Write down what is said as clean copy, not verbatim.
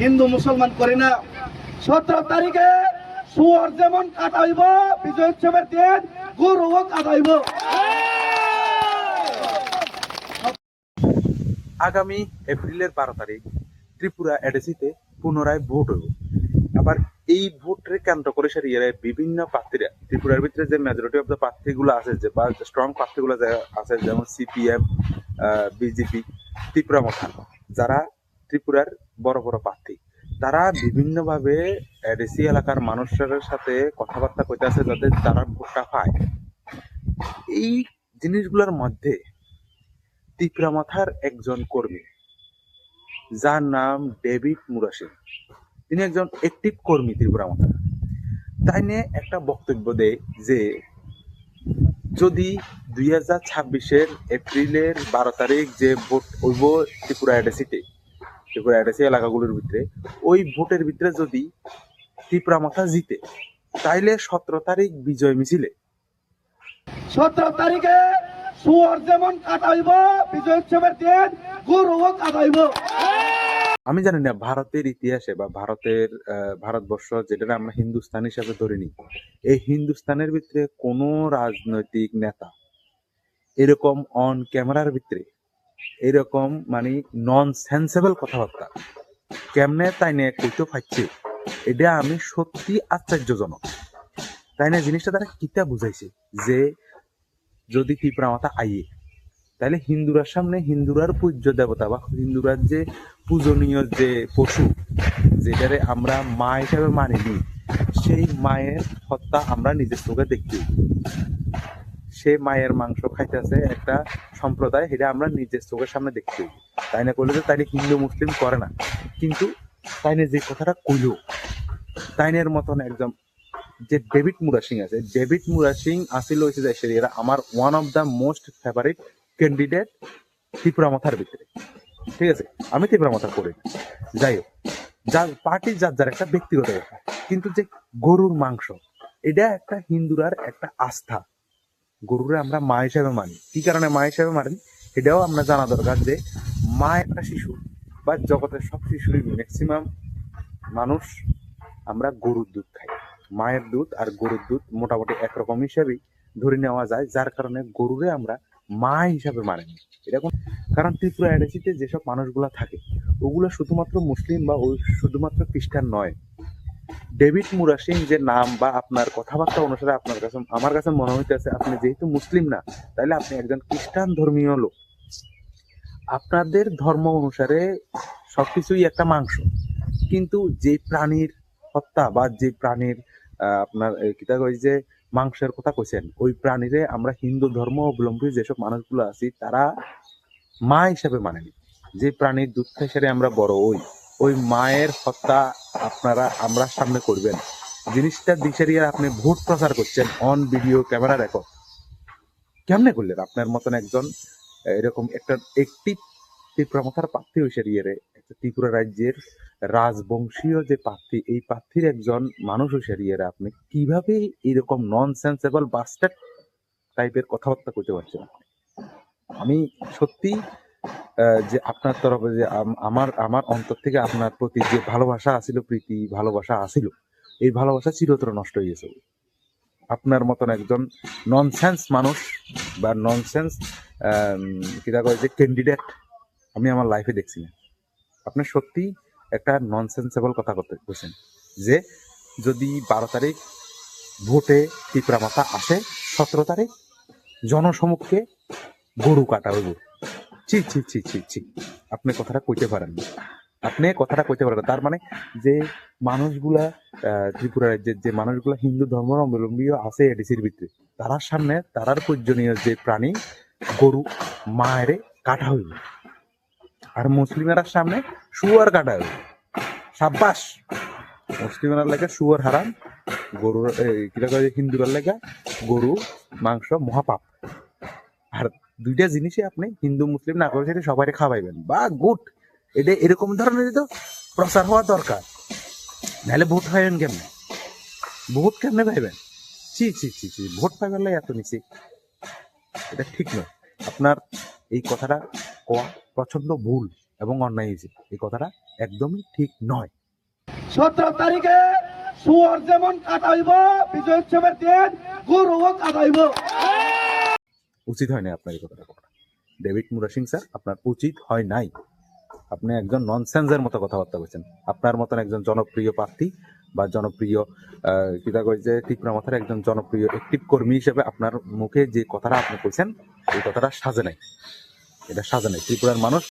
হিন্দু মুসলমান করি না। 17 তারিখে শুয়োর যেমন কাটাইব, বিজয় উৎসবের দিন গরুও কাটাইব। আগামী এপ্রিলের 12 তারিখ ত্রিপুরা এডিসিতে পুনরায় ভোট হইব। আবার এই ভোটকে কেন্দ্র করে সারিয়ে বিভিন্ন প্রার্থীরা ত্রিপুরার ভিতরে যে মেজরিটি অফ দ্য প্রার্থীগুলো আছে, যে বা স্ট্রং প্রার্থীগুলো আছে, যেমন সিপিএম, বিজেপি, ত্রিপুরা মথা, যারা ত্রিপুরার বড় বড় প্রার্থী, তারা বিভিন্নভাবে এডিসি এলাকার মানুষের সাথে কথাবার্তা কইতে আছে যাতে তারা ভোটটা পায়। এই জিনিসগুলোর মধ্যে ত্রিপুরা মাথার একজন কর্মী, যার নাম ডেভিড মুরাসিং, তিনি একজন অ্যাক্টিভ কর্মী ত্রিপুরা মাথার। তাই নিয়ে একটা বক্তব্য দেয় যে যদি 2026-এর এপ্রিলের 12 তারিখ যে ভোট হইব ত্রিপুরা এডিসি এলাকাগুলোর ভিতরে, ওই ভোটের ভিতরে যদি ত্রিপুরা মাথা জিতে, তাইলে 17 তারিখ বিজয় মিছিলে 17 তারিখে শুয়োর যেমন কাটাইব, বিজয় উৎসবের দিন গরুও কাটাইব। আমি জানি না ভারতের ইতিহাসে বা ভারতবর্ষ যেটা আমরা হিন্দুস্তান হিসাবে ধরে নিই, এই হিন্দুস্তানের ভিতরে কোনো রাজনৈতিক নেতা এরকম অন ক্যামেরার ভিতরে এরকম মানে নন সেন্সেবল কথাবার্তা কেমনে তাই নিয়ে কইতে পারছে, এটা আমি সত্যি আশ্চর্যজনক। তাই না জিনিসটা তারা কিতা বুঝাইছে যে যদি ত্রিপুরা মাতা আইয়ে, তাহলে হিন্দুরার সামনে হিন্দুরার পূজ্য দেবতা বা হিন্দুরার যে পূজনীয় যে পশু যেটারে আমরা মা হিসাবে মানিনি, সেই মায়ের হত্যা আমরা নিজের চোখে দেখি। সে মায়ের মাংস খাইতেছে একটা সম্প্রদায়, এটা আমরা নিজের চোখের সামনে দেখতে। তাই না করলে তো তাইলে হিন্দু মুসলিম করে না, কিন্তু তাইনে যে কথাটা কইল, তাইনের মতন একজন যে ডেভিড মুরাসিং আছে, ডেভিড মুরাসিং আসিল হয়েছে যে এরা আমার one of the most favourite candidate Tripura মাথার ভিতরে। ঠিক আছে, আমি ত্রিপুরা মাথা করি, যাই হোক, যার পার্টি যার একটা ব্যক্তিগত ব্যাপার, কিন্তু যে গরুর মাংস, এটা একটা হিন্দুরার একটা আস্থা। গরুরে আমরা মা হিসাবে মানি। কি কারণে মা হিসাবে মানি এটাও আমরা জানা দরকার, যে মা একটা শিশু বা জগতের সব শিশুরই ম্যাক্সিমাম মানুষ আমরা গরুর দুধ খাই। মায়ের দুধ আর গরুর দুধ মোটামুটি একরকম হিসাবেই ধরে নেওয়া যায়, যার কারণে গরুরে আমরা মা হিসাবে মানি। এরকম কারণ ত্রিপুরা এডিসিতে যেসব মানুষগুলা থাকে ওগুলো শুধুমাত্র মুসলিম বা ওই শুধুমাত্র খ্রিস্টান নয়। ডেভিড মুরাসিং যে নাম বা আপনার কথাবার্তা অনুসারে আপনার কাছে আমার কাছে মনে হইতেছে আপনি যেহেতু মুসলিম না, তাহলে আপনি একজন খ্রিস্টান ধর্মীয় লোক। আপনাদের ধর্ম অনুসারে সবকিছুই একটা মাংস, কিন্তু যে প্রাণীর হত্যা বা যে প্রাণীর আপনার কিতা কই যে মাংসের কথা কইছেন, ওই প্রাণীরে আমরা হিন্দু ধর্ম অবলম্বী যেসব মানুষগুলো আছি তারা মা হিসাবে মানেনি। যে প্রাণীর দুধ খাই সেরে আমরা বড়, ওই মায়ের হত্যা আমরা সামনে করবেন, জিনিসটা দিশারিয়া আপনি ভোট প্রচার করছেন অন ভিডিও ক্যামেরা রেকর্ড, কেমনে করলেন? আপনার মতন একজন এরকম একটা একটি ত্রিপুরা মাথার প্রার্থী হিসেবে একটা ত্রিপুরা রাজ্যের রাজবংশীয় যে প্রার্থী, এই প্রার্থীর একজন মানুষ হিসেবে আপনি কিভাবে এরকম নন সেন্সেবল বাস্টার্ড টাইপের কথাবার্তা করতে পারছেন? আমি সত্যি যে আপনার তরফে যে আমার অন্তর থেকে আপনার প্রতি যে ভালোবাসা আসিল, প্রীতি ভালোবাসা আসিল, এই ভালোবাসা চিরতরে নষ্ট হয়ে গেছে। আপনার মতন একজন ননসেন্স মানুষ বা ননসেন্স কিটা কয় যে ক্যান্ডিডেট আমি আমার লাইফে দেখছি না। আপনি সত্যি একটা ননসেন্সেবল কথা বলছেন যে যদি 12 তারিখ ভোটে ত্রিপুরা মাথা আসে, 17 তারিখ জনসমক্ষে গরু কাটা হইব। ছি ছি ছি ছি ছি, আপনি কথাটা কইতে পারেন না, তার মানে যে মানুষগুলা ত্রিপুরা রাজ্যের যে মানুষগুলা হিন্দু ধর্মাবলম্বী আছে এডিসির ভিতরে, তারার সামনে তারার পূজনীয় যে প্রাণী গরু মায়েরে কাটা হইব, আর মুসলিমের সামনে শুয়ার কাটা হইব। সাব্বাস, মুসলিমের লেগে শুয়ার হারাম, গরুর হিন্দুর লেগে গরু মাংস মহাপাপ। আর দুইটা জিনিসই আপনি হিন্দু মুসলিম না করে সেটা সবাই খাওয়াইবেন, বা গুড, এটা এরকম ধরনের তো প্রচার হওয়া দরকার, নাহলে ভোট পাইবেন কেমনে? পাইবেন? ছি ছি ছি ছি, ভোট পাইবেন এত নিচে, এটা ঠিক নয়। আপনার এই কথাটা কোয়া প্রচন্ড ভুল এবং অন্যায় হয়েছে, এই কথাটা একদমই ঠিক নয়। 17 তারিখে সুয়ার যেমন কাটাইব বিজয় উৎসবের দিন গরুও কাটাইব। উচিত হয় নাই আপনার এই কথাটা বলা। ডেভিড মুরাসিং স্যার, আপনার উচিত হয় নাই। আপনি একজন ননসেন্সের মতো কথাবার্তা বলছেন। আপনার মতন একজন জনপ্রিয় প্রার্থী বা জনপ্রিয় কিতা কইছে ত্রিপুরা মাথার একজন জনপ্রিয় অ্যাক্টিভ কর্মী হিসেবে আপনার মুখে যে কথাটা আপনি কইছেন এই কথাটা সাজে নাই, এটা সাজে নাই। ত্রিপুরার মানুষ